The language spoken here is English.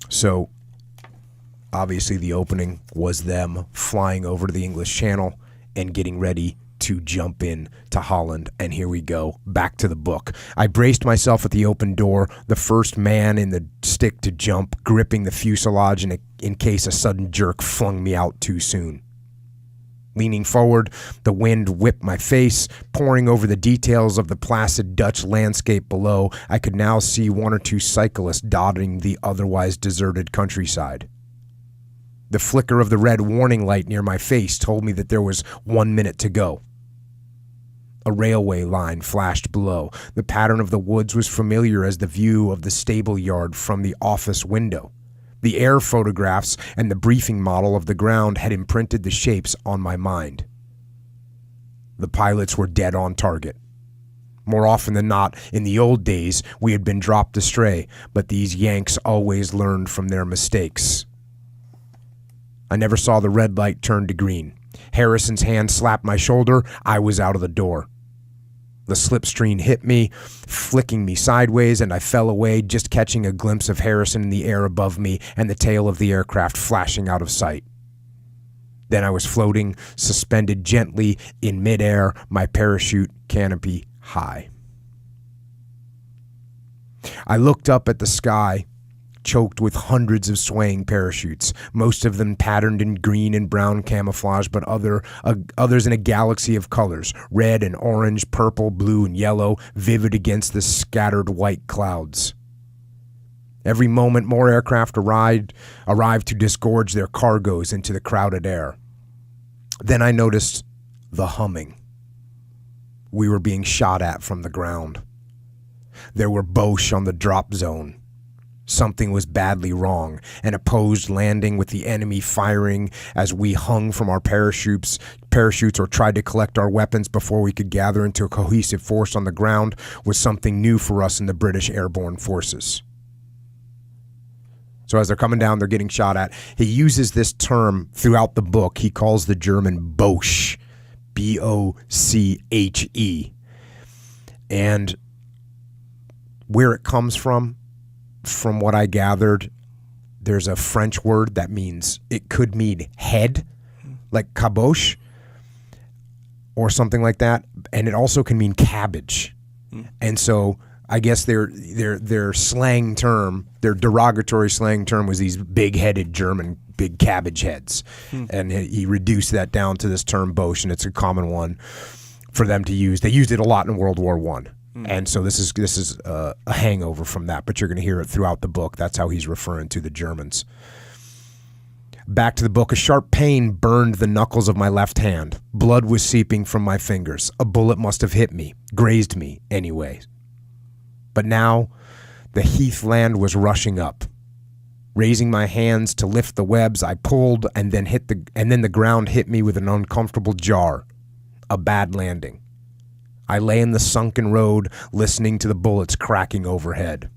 So, obviously the opening was them flying over to the English Channel and getting ready to jump in to Holland. And here we go, back to the book. I braced myself at the open door, the first man in the stick to jump, gripping the fuselage in case a sudden jerk flung me out too soon. Leaning forward, the wind whipped my face, pouring over the details of the placid Dutch landscape below. I could now see one or two cyclists dotting the otherwise deserted countryside. The flicker of the red warning light near my face told me that there was 1 minute to go. A railway line flashed below. The pattern of the woods was familiar as the view of the stable yard from the office window. The air photographs and the briefing model of the ground had imprinted the shapes on my mind. The pilots were dead on target. More often than not, in the old days, we had been dropped astray, but these Yanks always learned from their mistakes. I never saw the red light turn to green. Harrison's hand slapped my shoulder. I was out of the door. The slipstream hit me, flicking me sideways, and I fell away, just catching a glimpse of Harrison in the air above me and the tail of the aircraft flashing out of sight. Then I was floating, suspended gently in midair, my parachute canopy high. I looked up at the sky, choked with hundreds of swaying parachutes, most of them patterned in green and brown camouflage, but others in a galaxy of colors, red and orange, purple, blue, and yellow, vivid against the scattered white clouds. Every moment more aircraft arrived to disgorge their cargoes into the crowded air. Then I noticed the humming. We were being shot at from the ground. There were Boche on the drop zone. Something was badly wrong. An opposed landing with the enemy firing as we hung from our parachutes or tried to collect our weapons before we could gather into a cohesive force on the ground was something new for us in the British airborne forces. So as they're coming down, they're getting shot at. He uses this term throughout the book. He calls the German Boche, B-O-C-H-E. And where it comes from what I gathered, there's a French word that means, it could mean head, like caboche or something like that, and it also can mean cabbage. And so I guess their slang term, their derogatory slang term was these big-headed German big cabbage heads. And he reduced that down to this term Boche, and it's a common one for them to use. They used it a lot in World War I. And so this is a hangover from that, but you're going to hear it throughout the book. That's how he's referring to the Germans. Back to the book. A sharp pain burned the knuckles of my left hand. Blood was seeping from my fingers. A bullet must have hit me, grazed me anyway. But now the heathland was rushing up. Raising my hands to lift the webs, I pulled and then the ground hit me with an uncomfortable jar. A bad landing. I lay in the sunken road, listening to the bullets cracking overhead.